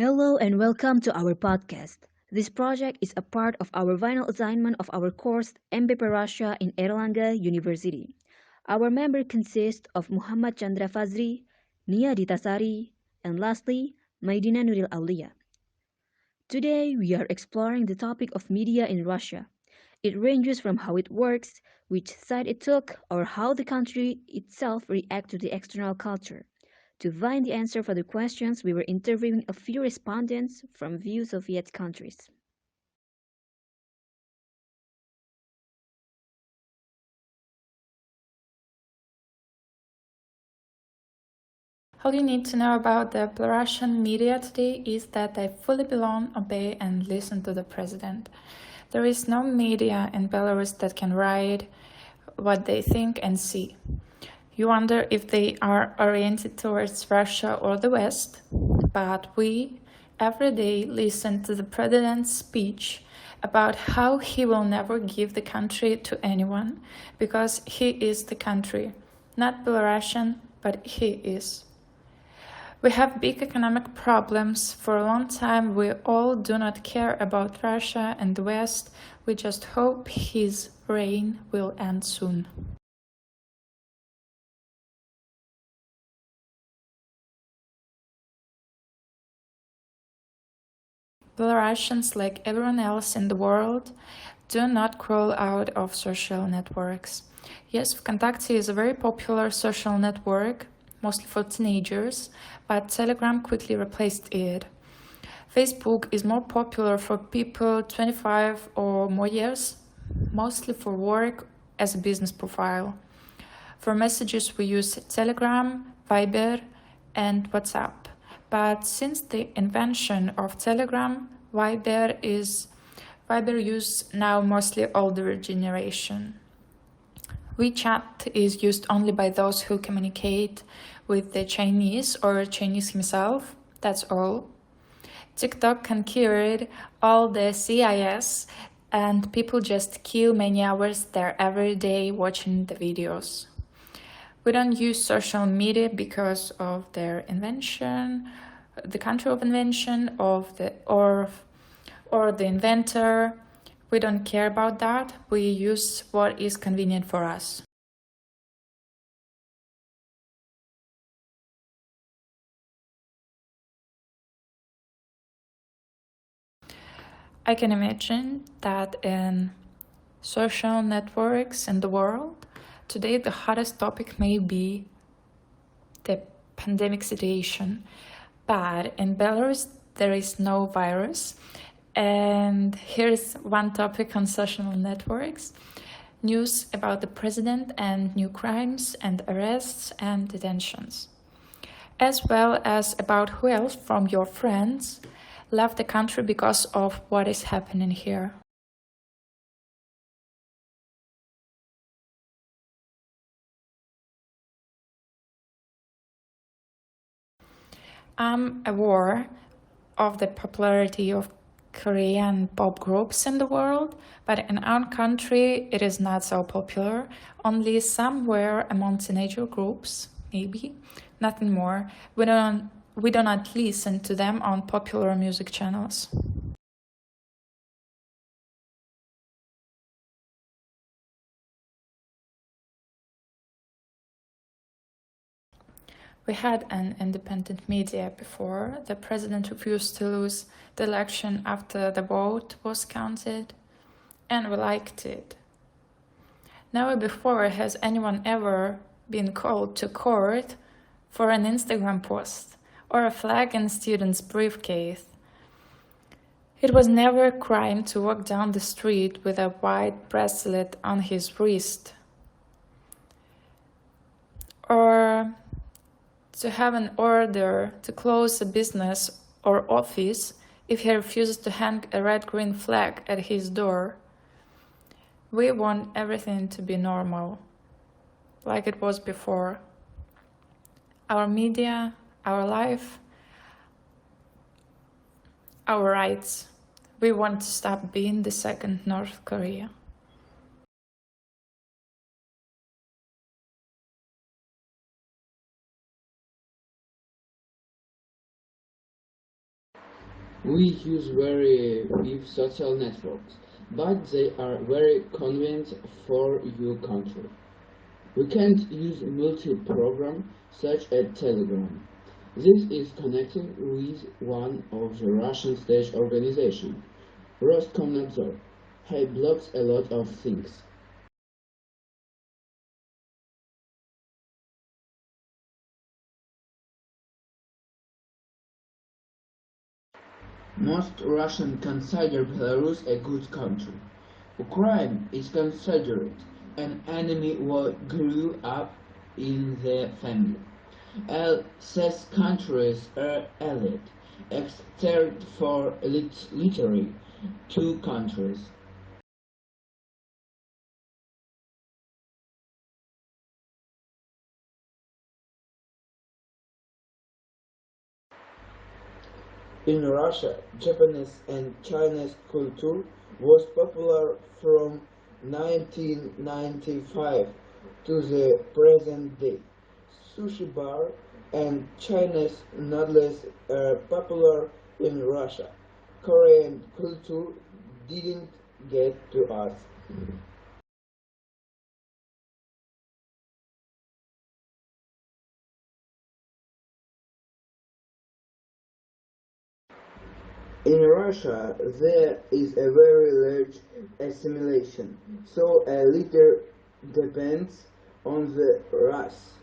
Hello and welcome to our podcast. This project is a part of our final assignment of our course MB Belarussia in Erlanga University. Our member consists of Muhammad Candra Fadzri, Nia Dita Sari, and lastly, Maydina Nuril Aulia. Today we are exploring the topic of media in Russia. It ranges from how it works, which side it took, or how the country itself reacts to the external culture. To find the answer for the questions, we were interviewing a few respondents from few Soviet countries. All you need to know about the Belarusian media today is that they fully belong, obey, and listen to the president. There is no media in Belarus that can write what they think and see. You wonder if they are oriented towards Russia or the West, but we every day listen to the president's speech about how he will never give the country to anyone because he is the country, not Belarusian, but he is. We have big economic problems. For a long time, we all do not care about Russia and the West. We just hope his reign will end soon. Belarusians, like everyone else in the world, do not crawl out of social networks. Yes, VKontakte is a very popular social network, mostly for teenagers, but Telegram quickly replaced it. Facebook is more popular for people 25 or more years, mostly for work as a business profile. For messages, we use Telegram, Viber, and WhatsApp. But since the invention of Telegram, Viber used now mostly older generation. WeChat is used only by those who communicate with the Chinese or Chinese himself, that's all. TikTok conquered all the CIS and people just kill many hours there every day watching the videos. We don't use social media because of their invention, the country of invention of the or the inventor. We don't care about that. We use what is convenient for us. I can imagine that in social networks in the world, today the hottest topic may be the pandemic situation. But in Belarus, there is no virus. And here's one topic on social networks: news about the president and new crimes and arrests and detentions, as well as about who else from your friends left the country because of what is happening here. I'm aware of the popularity of Korean pop groups in the world, but in our country it is not so popular. Only somewhere among teenager groups, maybe, nothing more. We do not listen to them on popular music channels. We had an independent media before. The president refused to lose the election after the vote was counted, and we liked it. Never before has anyone ever been called to court for an Instagram post or a flag in a student's briefcase. It was never a crime to walk down the street with a white bracelet on his wrist, or to have an order to close a business or office if he refuses to hang a red-green flag at his door. We want everything to be normal, like it was before. Our media, our life, our rights. We want to stop being the second North Korea. We use very few social networks, but they are very convenient for your country. We can't use multi-program such as Telegram. This is connected with one of the Russian state organizations, Roskomnadzor. He blocks a lot of things. Most Russians consider Belarus a good country. Ukraine is considered an enemy who grew up in the family. All such countries are allied, except for literally two countries. In Russia, Japanese and Chinese culture was popular from 1995 to the present day. Sushi bar and Chinese noodles are popular in Russia. Korean culture didn't get to us. In Russia, there is a very large assimilation, so a leader depends on the race.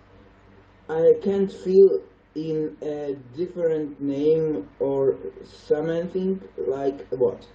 I can't feel in a different name or something like what.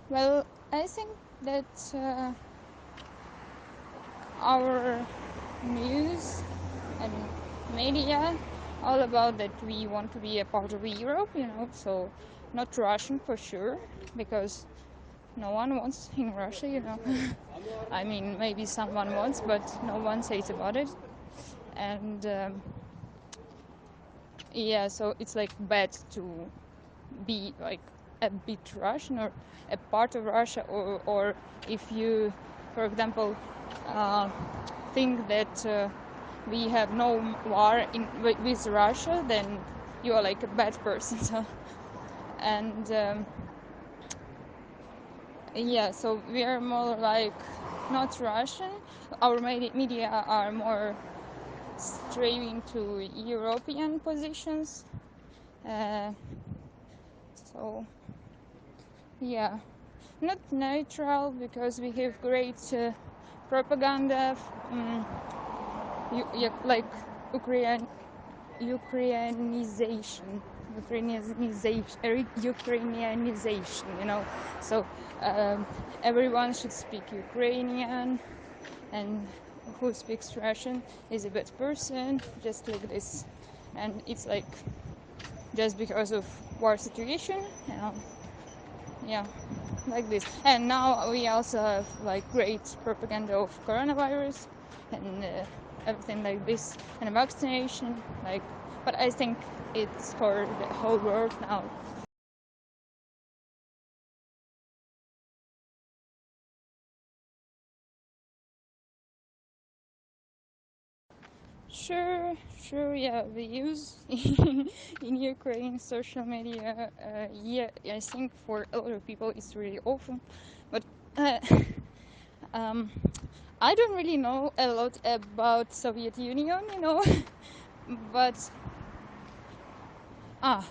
Well, I think that our news and media all about that we want to be a part of Europe, so not Russian for sure, because no one wants in Russia. I mean, maybe someone wants, but no one says about it. And yeah, so it's like bad to be like a bit Russian or a part of Russia, or if you, for example, uh, think that we have no war with Russia, then you are like a bad person. So, and yeah, so we are more like not Russian. Our media are more striving to European positions. Uh, so yeah, not neutral because we have great propaganda, like Ukraine, Ukrainization, Ukrainianization. So everyone should speak Ukrainian, and who speaks Russian is a bad person, just like this. And it's like just because of war situation, yeah, like this. And now we also have like great propaganda of coronavirus and everything like this, and vaccination, like, but I think it's for the whole world now. Sure, yeah, we use in Ukraine social media. Yeah, I think for a lot of people it's really awful, but uh, um, I don't really know a lot about Soviet Union, but ah,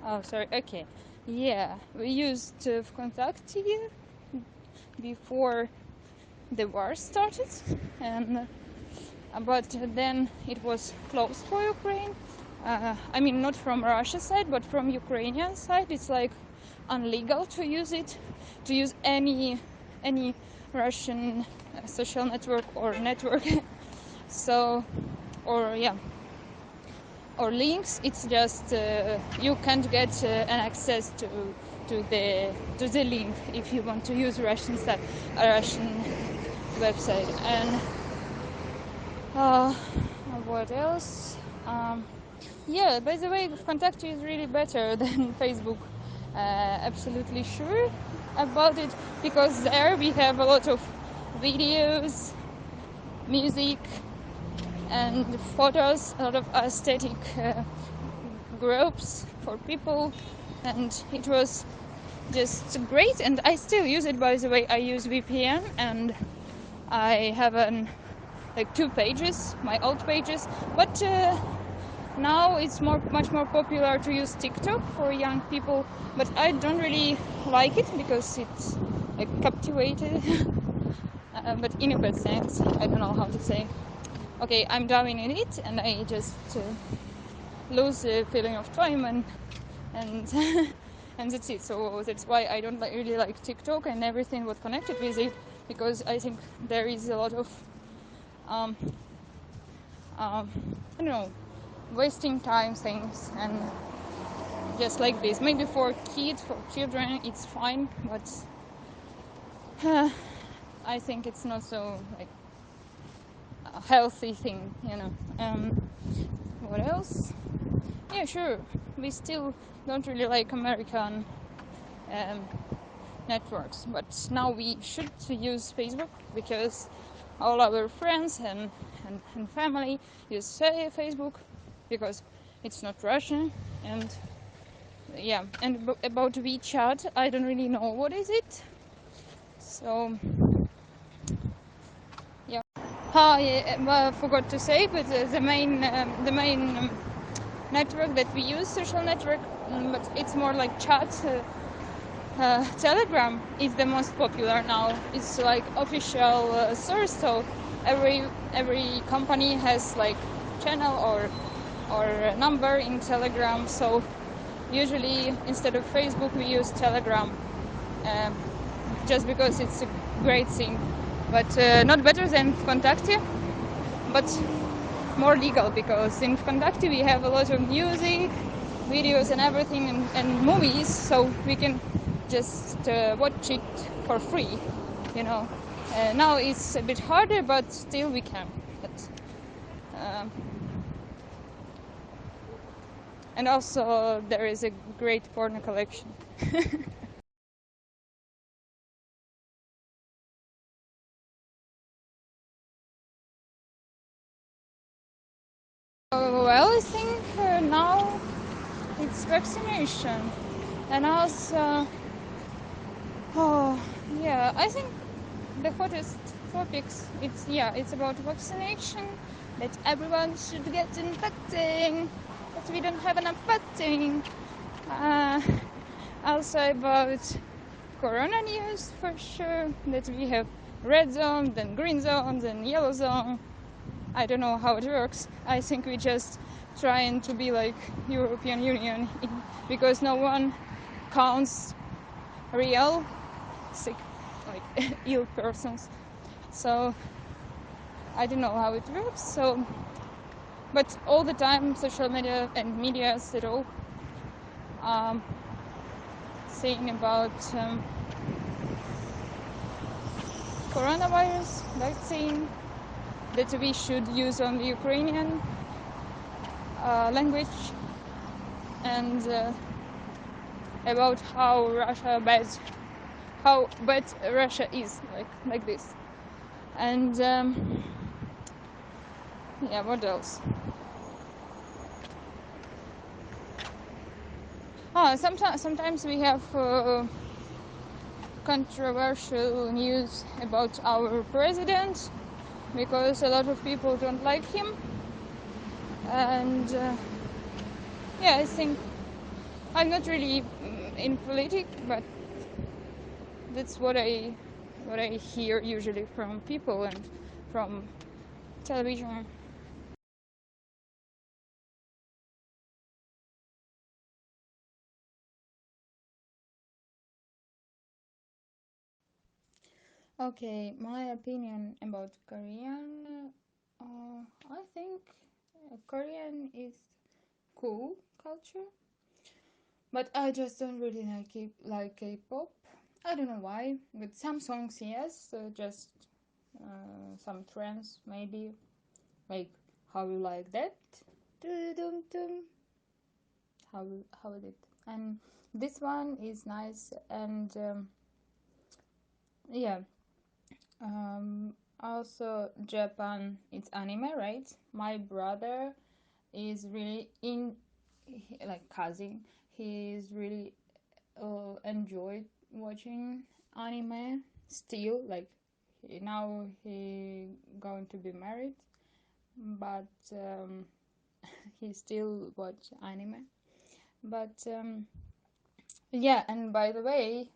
oh, sorry, okay, yeah, we used VKontakte before the war started, and but then it was closed for Ukraine. I mean, not from Russia side, but from Ukrainian side. It's like illegal to use it, to use any Russian social network or network. So, or yeah, or links. It's just you can't get an access to to the link if you want to use Russian website. And what else? Yeah, by the way, Contact is really better than Facebook. Absolutely sure about it, because there we have a lot of videos, music, and photos, a lot of aesthetic groups for people, and it was just great. And I still use it, by the way. I use VPN, and I have like 2 pages, my old pages, but now it's much more popular to use TikTok for young people, but I don't really like it because it's like captivated, but in a bad sense. I don't know how to say. Okay, I'm diving in it, and I just lose the feeling of time, and and that's it. So that's why I don't really like TikTok and everything what connected with it, because I think there is a lot of I don't know, wasting time things, and just like this. Maybe for kids, for children, it's fine, but I think it's not so like a healthy thing, you know. What else? Yeah, sure. We still don't really like American networks, but now we should use Facebook because all our friends and family use Facebook because it's not Russian. And yeah, and about WeChat, I don't really know what is it. So yeah. Yeah, well, I forgot to say, but the main network that we use, social network, but it's more like chat. Telegram is the most popular now. It's like official source, so every company has like channel or number in Telegram. So usually instead of Facebook we use Telegram, just because it's a great thing, but not better than Vkontakte, but more legal, because in Vkontakte we have a lot of music, videos and everything, and movies, so we can just watch it for free, you know. Now it's a bit harder, but still we can. But, and also there is a great porno collection. Well, I think now it's vaccination, and also, oh yeah, I think the hottest topics, it's about vaccination, that everyone should get infected, but we don't have enough vaccine. Also about corona news, for sure, that we have red zone, then green zone, then yellow zone. I don't know how it works. I think we just trying to be like European Union, because no one counts real sick, like ill persons. So I don't know how it works. So, but all the time, social media and media at all saying about coronavirus vaccine, that we should use only Ukrainian language, and about how bad Russia is, like this. And yeah, what else? Sometimes we have controversial news about our president, because a lot of people don't like him. And yeah, I think I'm not really in politics, but that's what I hear usually from people and from television. Okay, my opinion about Korean. I think Korean is cool culture, But I just don't really like K-pop. I don't know why. With some songs, yes, just some trends maybe. Like how you like that? Dum-dum-dum. How is it? And this one is nice and yeah. Also Japan, it's anime, right? My brother is really in like cousin. He's really enjoyed watching anime still. Like now he going to be married, but he still watch anime. But yeah, and by the way,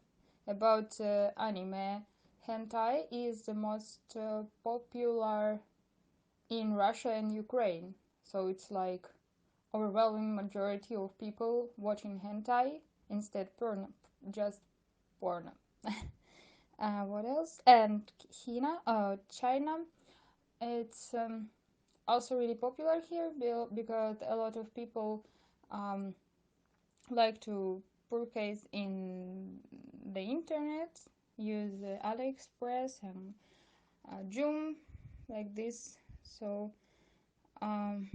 about anime, hentai is the most popular in Russia and Ukraine. So it's like overwhelming majority of people watching hentai instead porno, just porno. What else? And China, it's also really popular here because a lot of people um, like to purchase in the internet, use AliExpress and Joom like this. So um,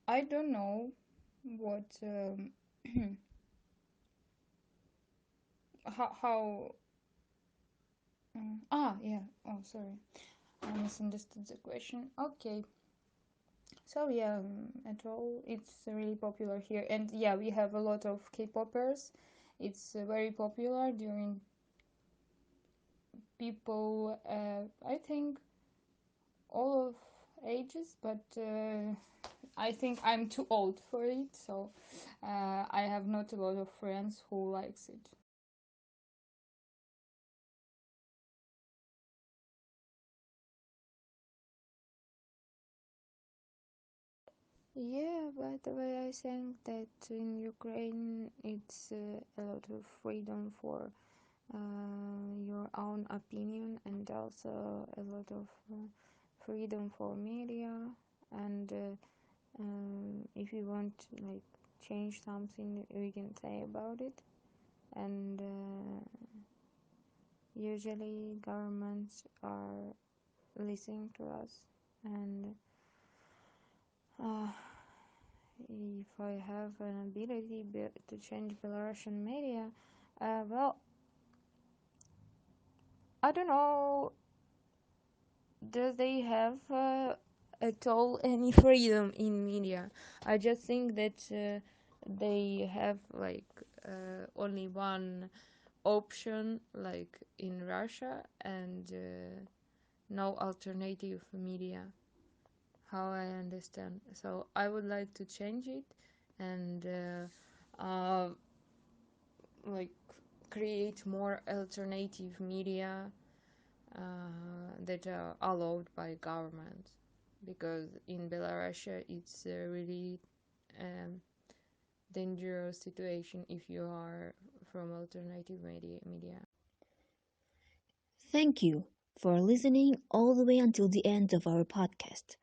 I don't know what how yeah, oh sorry, I misunderstood the question. Okay, so yeah, at all it's really popular here, and yeah, we have a lot of K-popers. It's very popular during people, I think all of ages, but I think I'm too old for it, so I have not a lot of friends who likes it. Yeah, by the way, I think that in Ukraine it's a lot of freedom for your own opinion, and also a lot of freedom for media. And if you want like change something, we can say about it. And usually governments are listening to us. And uh, if I have an ability to change Belarusian media, well, I don't know, do they have at all any freedom in media? I just think that they have like only one option, like in Russia, and no alternative media. How I understand. So I would like to change it and like create more alternative media that are allowed by government, because in Belarus it's a really um, dangerous situation if you are from alternative media. Thank you for listening all the way until the end of our podcast.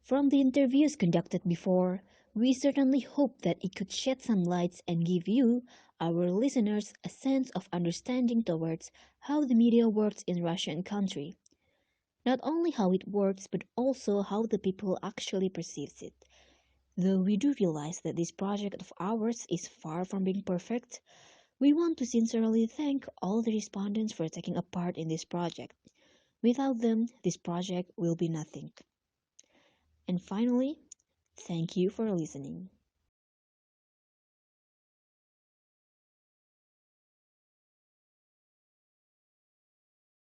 From the interviews conducted before, we certainly hope that it could shed some lights and give you, our listeners, a sense of understanding towards how the media works in Russian country. Not only how it works, but also how the people actually perceives it. Though we do realize that this project of ours is far from being perfect, we want to sincerely thank all the respondents for taking a part in this project. Without them, this project will be nothing. And finally, thank you for listening.